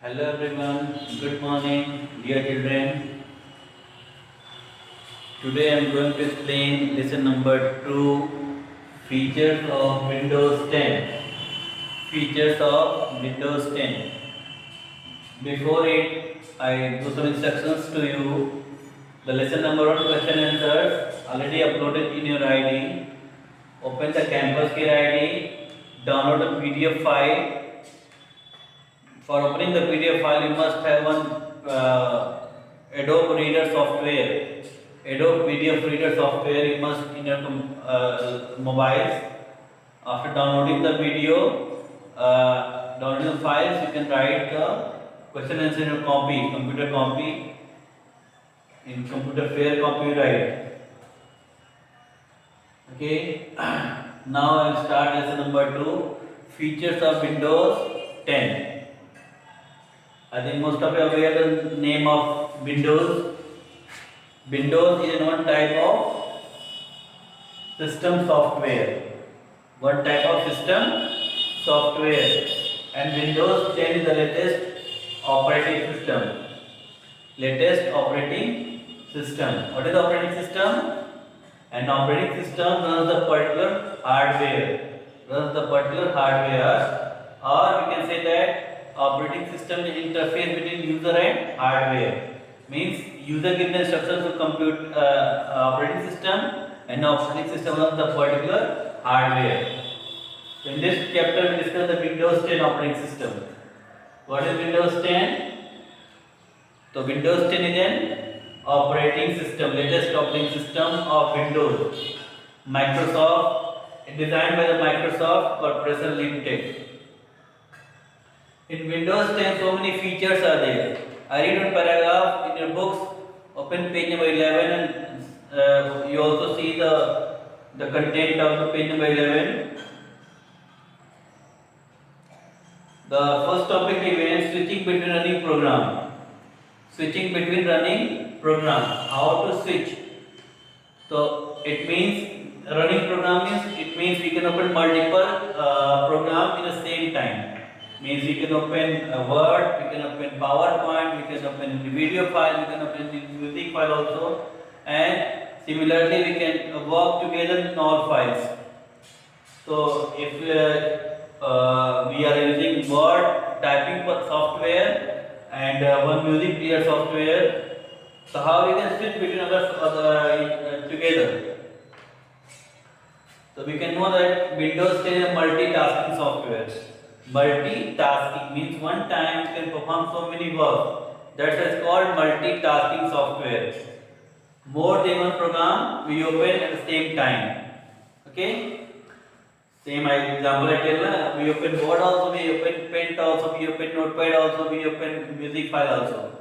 Hello everyone, good morning, dear children. Today I am going to explain lesson number 2, features of Windows 10. Features of Windows 10. Before it, I do some instructions to you. The lesson number 1 question answers already uploaded in your ID. Open the Campus Care ID, download a PDF file. For opening the PDF file, you must have one Adobe Reader software. Adobe PDF Reader software you must in your mobiles. After downloading the video, downloading the files, you can write the question answer in your copy, computer copy. In computer fair copy, you write. Okay. Now I will start lesson number 2. Features of Windows 10. I think most of you are aware the name of Windows. Windows is one type of system software. One type of system software. And Windows 10 is the latest operating system. Latest operating system. What is the operating system? An operating system runs the particular hardware. Or we can say that operating system is interface between user and hardware. Means user gives the instructions to compute operating system and operating system of the particular hardware. So in this chapter we discuss the Windows 10 operating system. What is Windows 10? So Windows 10 is an operating system, latest operating system of Windows. Microsoft, designed by the Microsoft Corporation Limited. In Windows 10, so many features are there. I read one paragraph in your books. Open page number 11, and you also see the content of the page number 11. The first topic is switching between running program. Switching between running program. How to switch? So it means running program means we can open multiple programs in the same time. Means we can open Word, we can open PowerPoint, we can open the video file, we can open the music file also, and similarly we can work together in all files. So if we are using Word typing software and one music player software, so how we can switch between other together? So we can know that Windows 10 is a multitasking software. Multitasking means one time you can perform so many work. That is called multitasking software. More than one program we open at the same time. Okay? Same example I tell we open Word also, we open Paint also, we open Notepad also, we open music file also.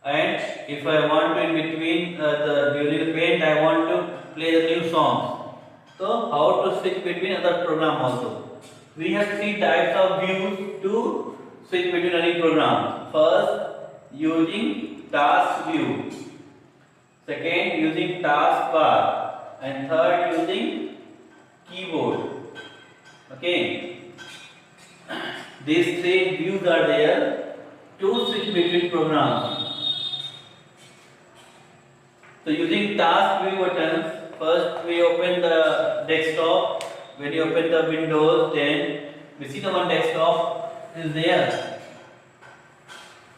And if I want to in between during the Paint I want to play the new songs. So how to switch between other program also. We have 3 types of views to switch between running programs. First, using task view. Second, using taskbar. And third, using keyboard. Okay. These 3 views are there to switch between programs. So using task view buttons, first we open the desktop. When you open the Windows 10, we see the one desktop is there.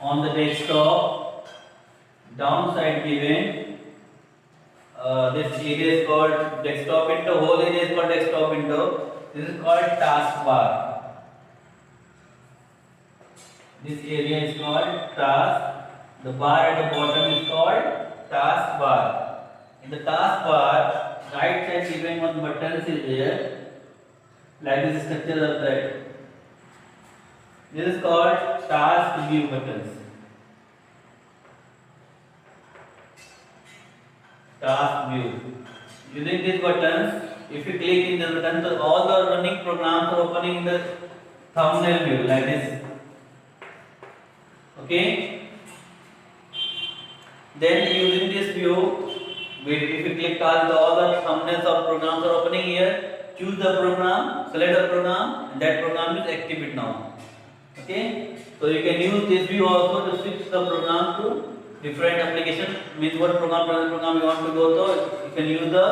On the desktop, downside given, this area is called desktop window, whole area is called desktop window. This is called taskbar. This area is called task. The bar at the bottom is called taskbar. In the taskbar, right side given one buttons is there. Like this structure of that. This is called task view buttons. Task view. Using these buttons, if you click in the button, so all the running programs are opening in the thumbnail view like this. Okay. Then using this view, if you click all the thumbnails of programs are opening here. Choose the program, select the program, and that program is active now. Okay, so you can use this view also to switch the program to different application. Means what program you want to go to, you can use the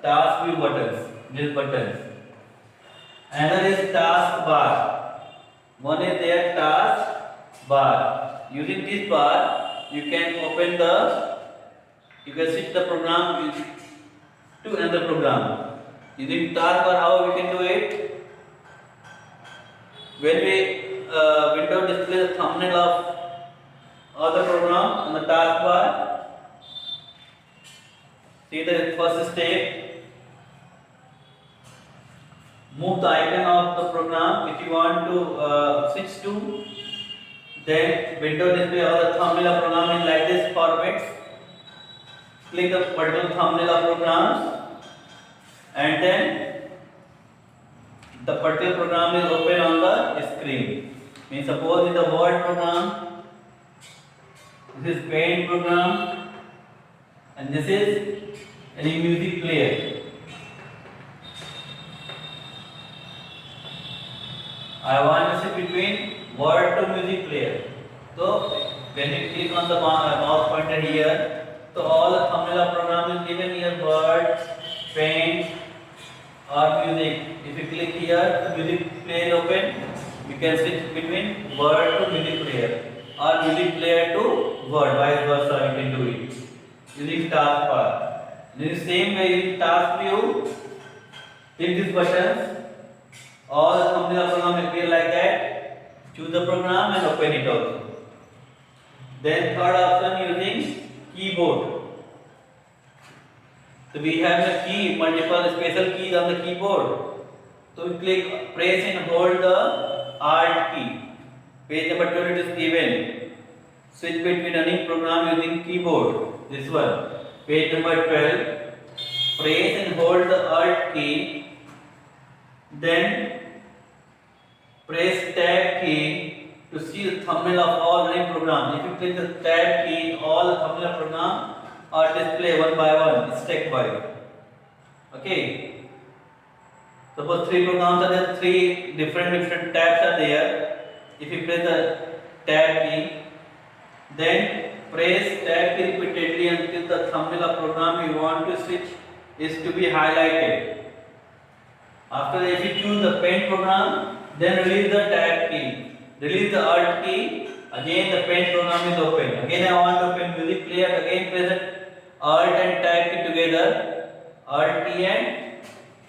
task view buttons. These buttons. Another is task bar. One is there task bar. Using this bar, you can you can switch the program to another program. Using task bar, how we can do it? When we window display the thumbnail of the program on the taskbar, see the first step, move the icon of the program. If you want to switch to, then window display or the thumbnail of program in like this formats. Click the particular thumbnail of programs, and then the particular program is open on the screen. Means suppose in the Word program, this is Paint program, and this is any music player. I want to switch between Word to music player. So when you click on the mouse pointer here, so all the thumbnail of program is given here: Word, Paint, or music. If you click here, the music player is open. You can switch between Word to music player or music player to Word, vice versa. You can do it using taskbar. In the same way, using task view, click these buttons. All the thumbnail program appear like that. Choose the program and open it also. Then third option using keyboard. So we have the key, multiple special keys on the keyboard. So we click, press and hold the Alt key. Page number 12 is given. Switch between running program using keyboard. This one. Page number 12. Press and hold the Alt key. Then press Tab key to see the thumbnail of all running programs. If you click the Tab key, all the thumbnail programs are displayed one by one, stack wise. Okay. Suppose three programs are there, three different tabs are there. If you press the Tab key, then press Tab key repeatedly until the thumbnail of program you want to switch is to be highlighted. After that, if you choose the Paint program, then release the Tab key. Release the Alt key. Again the Paint program is open. Again I want to open music player. Again press the Alt and Tab key together. Alt key and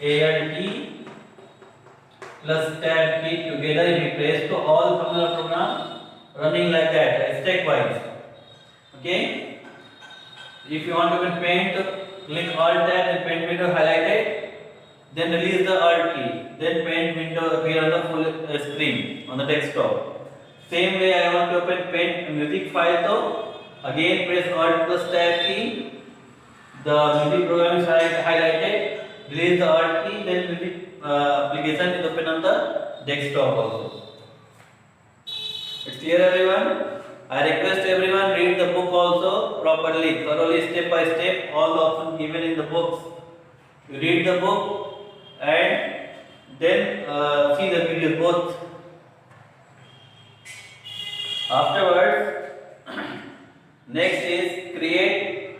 Alt plus Tab key together. If you press to all thumbnail program running like that, stack wise. Okay. If you want to open Paint, click Alt Tab and Paint window highlighted. Then release the Alt key. Then Paint window appear on the full screen on the desktop. Same way I want to open Paint music file though. Again press Alt plus Tab key. The music program is highlighted. Release the Alt key. Then music application is open on the desktop also. It's clear everyone? I request everyone read the book also properly, thoroughly, step by step. All the options given in the books. You read the book and then see the video both. Afterwards, next is create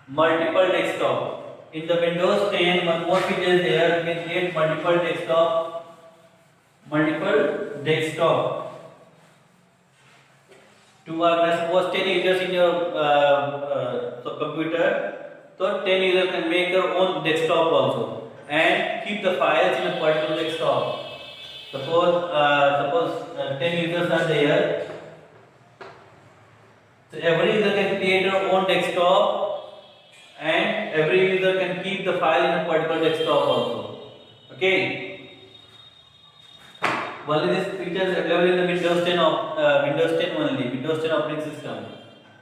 multiple desktop. In the Windows 10, one more feature is there. You can create multiple desktop. To suppose 10 users in your computer, so 10 users can make their own desktop also and keep the files in a particular desktop. Suppose 10 users are there. So every user can create their own desktop and every user can keep the file in a particular desktop also. Okay. Only these features available in the Windows 10 only, Windows 10 operating system.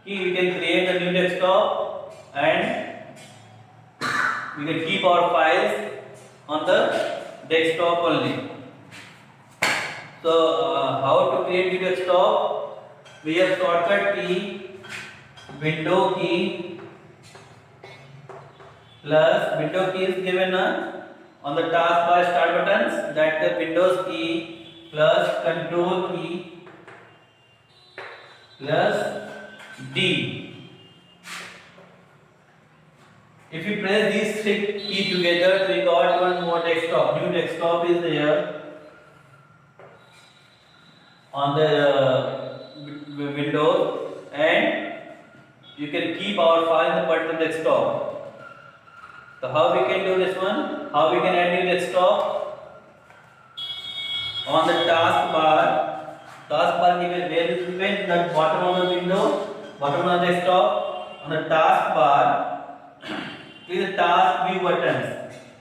We can create a new desktop and we can keep our files on the desktop only. So how to create new desktop? We have shortcut key, window key plus window key is given on the taskbar start buttons, that the Windows key plus control key plus D. If you press these three keys together, we got one more desktop. New desktop is there on the Windows, and you can keep our file in the particular desktop. So how we can do this one? How we can add new desktop? On the taskbar, given where is given the bottom of the window, bottom of the desktop. On the taskbar, click the task view buttons.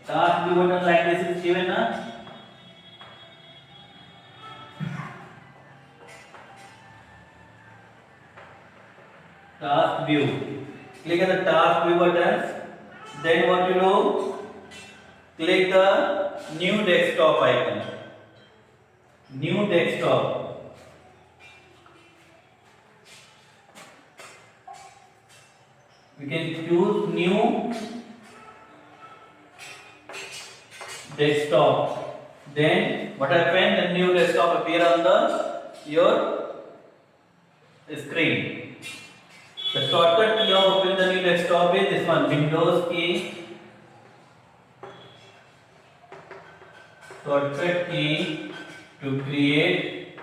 Task view button like this is given na. Task view. Click on the task view buttons. Then what you do? Click the new desktop icon. New desktop. We can choose new desktop. Then what happens? The new desktop appear on your screen. The shortcut key of opening the new desktop is this one, Windows key. Shortcut key to create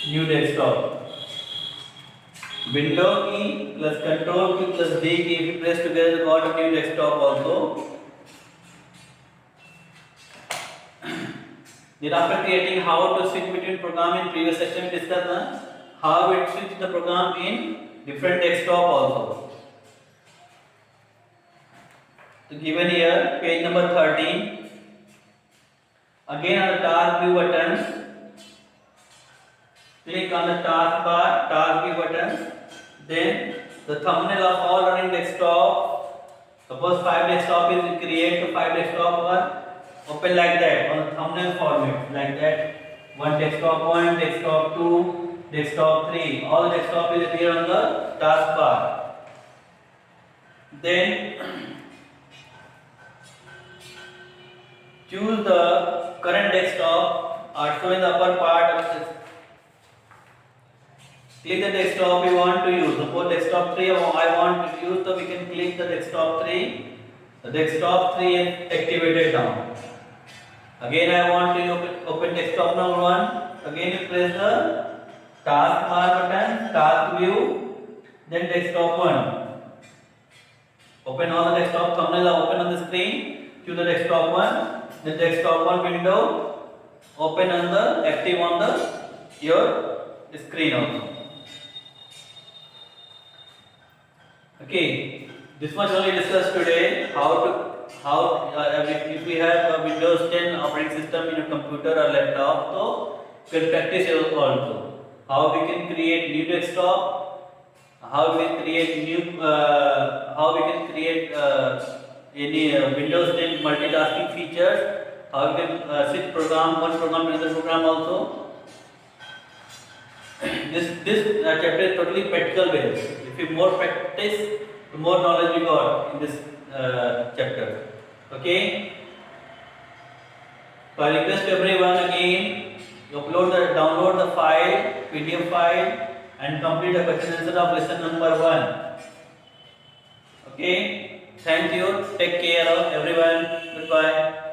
new desktop. Window key plus control key plus D key, if you press together, got a new desktop also. Then after creating how to switch between program in previous section we discussed how it switch the program in different desktop also. So given here page number 13. Again on the task view buttons, click on the taskbar, task view buttons. Then the thumbnail of all running desktop. Suppose 5 desktop is create to 5 desktop are open like that on the thumbnail format like that. One desktop 1, desktop 2, desktop 3. All desktop is appear on the taskbar. Then choose the current desktop or show in the upper part of this. Click the desktop you want to use. Suppose desktop 3 I want to use, so we can click the desktop 3. The desktop 3 is activated now. Again I want to open desktop number 1. Again you press the taskbar button, task view, then desktop 1. Open all the desktop thumbnails are open on the screen. Choose the desktop 1. The desktop 1 window open on the active on the your screen also. Okay, this much only discussed today. If we have a Windows 10 operating system in a computer or laptop, so we can practice also. How we can create new desktop, how we can create any Windows 10 multitasking features, how we can switch program one program to another program also. This chapter is totally practical based. If you more practice, the more knowledge you got in this chapter. Okay. So I request everyone again, download the file, PDF file, and complete the question answer of lesson number 1. Okay. Thank you. Take care of everyone. Goodbye.